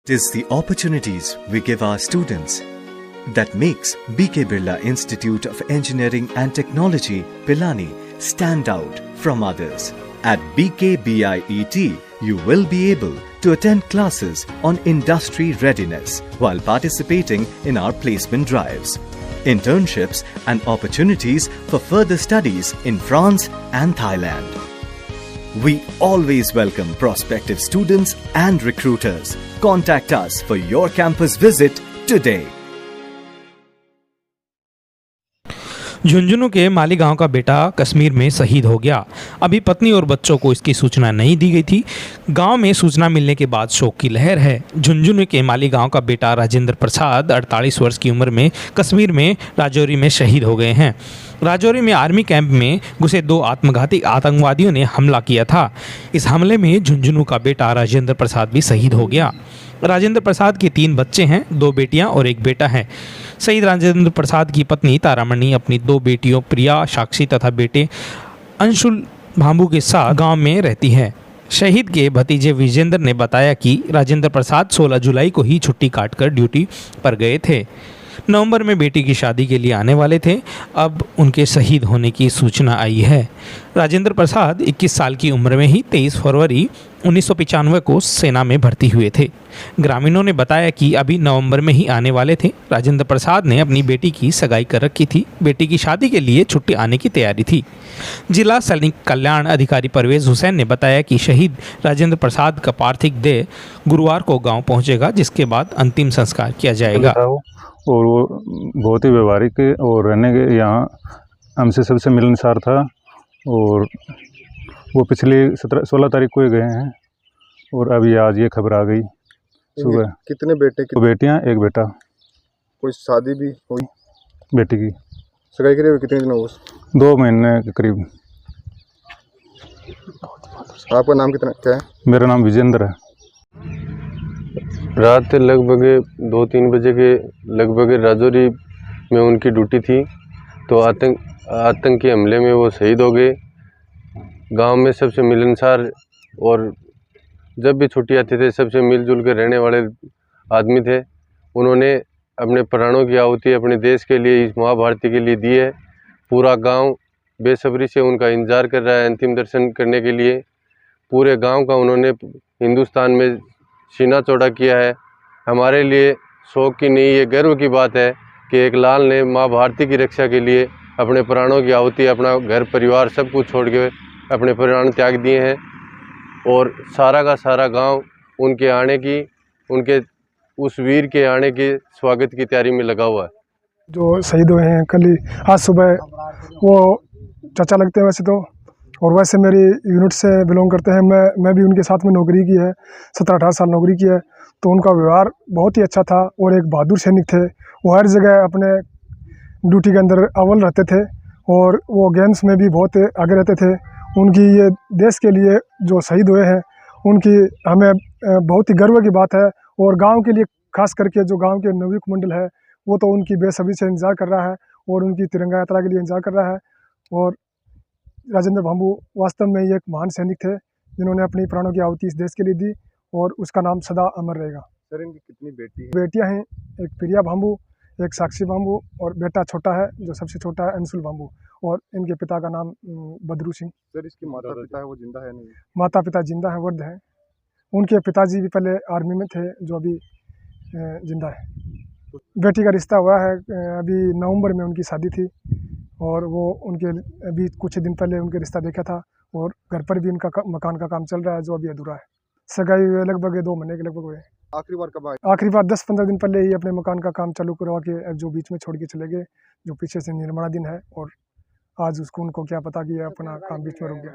It is the opportunities we give our students that makes BK Birla Institute of Engineering and Technology, Pilani, stand out from others. At BKBIET, you will be able to attend classes on industry readiness while participating in our placement drives, internships and opportunities for further studies in France and Thailand. We always welcome prospective students and recruiters. Contact us for your campus visit today. Jhunjhunu के मालीगांव का बेटा कश्मीर में शहीद हो गया। अभी पत्नी और बच्चों को इसकी सूचना नहीं दी गई थी। गांव में सूचना मिलने के बाद शोक की लहर है। झुंझुनू के मालीगांव का बेटा राजेंद्र प्रसाद 48 वर्ष की उम्र में कश्मीर में राजौरी में शहीद हो गए हैं। राजौरी में आर्मी कैंप में घुसे 2 आत्मघाती आतंकवादियों ने हमला किया था। इस हमले में झुंझुनू का बेटा राजेंद्र प्रसाद भी शहीद हो गया। राजेंद्र प्रसाद के 3 बच्चे हैं, 2 बेटियां और 1 बेटा है। शहीद राजेंद्र प्रसाद की पत्नी तारामणि अपनी 2 बेटियों प्रिया, साक्षी तथा बेटे अंशुल भांबू के साथ गांव में रहती है। शहीद के भतीजे विजेंद्र ने बताया कि राजेंद्र प्रसाद 16 जुलाई को ही छुट्टी काटकर ड्यूटी पर गए थे। नवंबर में बेटी की शादी के लिए आने वाले थे। अब उनके शहीद होने की सूचना आई है। राजेंद्र प्रसाद 21 साल की उम्र में ही 23 फरवरी 1995 को सेना में भर्ती हुए थे। ग्रामीणों ने बताया कि अभी नवंबर में ही आने वाले थे। राजेंद्र प्रसाद ने अपनी बेटी की सगाई कर रखी थी। बेटी की शादी के लिए छुट्टी आने की तैयारी थी। जिला सैनिक कल्याण अधिकारी परवेज हुसैन ने बताया कि शहीद राजेंद्र प्रसाद का पार्थिव देह गुरुवार को गाँव पहुँचेगा, जिसके बाद अंतिम संस्कार किया जाएगा। और वो बहुत ही व्यवहारिक और रहने के यहाँ हमसे सबसे मिलनसार था। और वो पिछली 16 तारीख को ही गए हैं और अभी आज ये खबर आ गई सुबह। कितने बेटे? 2 बेटियाँ 1 बेटा। कोई शादी भी हुई बेटी की? सगाई करी हुई कितने दिन हो? 2 महीने के करीब। आपका नाम क्या है? मेरा नाम विजेंद्र है। रात लगभग 2-3 बजे के लगभग राजौरी में उनकी ड्यूटी थी, तो आतंकी हमले में वो शहीद हो गए। गांव में सबसे मिलनसार और जब भी छुट्टी आती थे सबसे मिलजुल कर रहने वाले आदमी थे। उन्होंने अपने प्राणों की आहुति अपने देश के लिए, इस महाभारती के लिए दी है। पूरा गांव बेसब्री से उनका इंतज़ार कर रहा है अंतिम दर्शन करने के लिए। पूरे गांव का उन्होंने हिंदुस्तान में सीना चौड़ा किया है। हमारे लिए शौक की नहीं, ये गर्व की बात है कि एक लाल ने माँ भारती की रक्षा के लिए अपने प्राणों की आहुति, अपना घर परिवार सब कुछ छोड़ के अपने प्राण त्याग दिए हैं। और सारा का सारा गांव उनके आने की, उनके उस वीर के आने के स्वागत की तैयारी में लगा हुआ है। जो शहीद हुए हैं कल ही, आज सुबह, वो चाचा लगते हैं वैसे तो, और वैसे मेरी यूनिट से बिलोंग करते हैं। मैं भी उनके साथ में नौकरी की है, 17-18 साल नौकरी की है। तो उनका व्यवहार बहुत ही अच्छा था और एक बहादुर सैनिक थे। वो हर जगह अपने ड्यूटी के अंदर अव्वल रहते थे और वो गेम्स में भी बहुत आगे रहते थे। उनकी ये देश के लिए जो शहीद हुए हैं, उनकी हमें बहुत ही गर्व की बात है। और गाँव के लिए खास करके जो गाँव के नवयुवक मंडल है, वो तो उनकी बेसब्री से इंतज़ार कर रहा है और उनकी तिरंगा यात्रा के लिए इंतज़ार कर रहा है। और राजेंद्र भांबू वास्तव में ये एक महान सैनिक थे, जिन्होंने अपनी प्राणों की आहुति इस देश के लिए दी और उसका नाम सदा अमर रहेगा। सर, इनकी कितनी बेटियां हैं? एक प्रिया भांबू, एक साक्षी भांबू और बेटा छोटा है, जो सबसे छोटा है, अंशुल भांबू। और इनके पिता का नाम बदरू सिंह। सर, इसकी माता पिता है वो जिंदा है नहीं? माता पिता जिंदा है, वृद्ध हैं। उनके पिताजी भी पहले आर्मी में थे, जो अभी जिंदा है। बेटी का रिश्ता हुआ है, अभी नवंबर में उनकी शादी थी और वो उनके अभी कुछ दिन पहले उनके रिश्ता देखा था और घर पर भी उनका मकान का काम चल रहा है, जो अभी अधूरा है। सगाई हुए लगभग 2 महीने के लगभग हुए। आखिरी बार कब आए? आखिरी बार 10-15 दिन पहले ही अपने मकान का काम चालू करवा के, जो बीच में छोड़ के चले गए, जो पीछे से निर्माणाधीन है। और आज उनको क्या पता कि अपना काम बीच में रुक गया।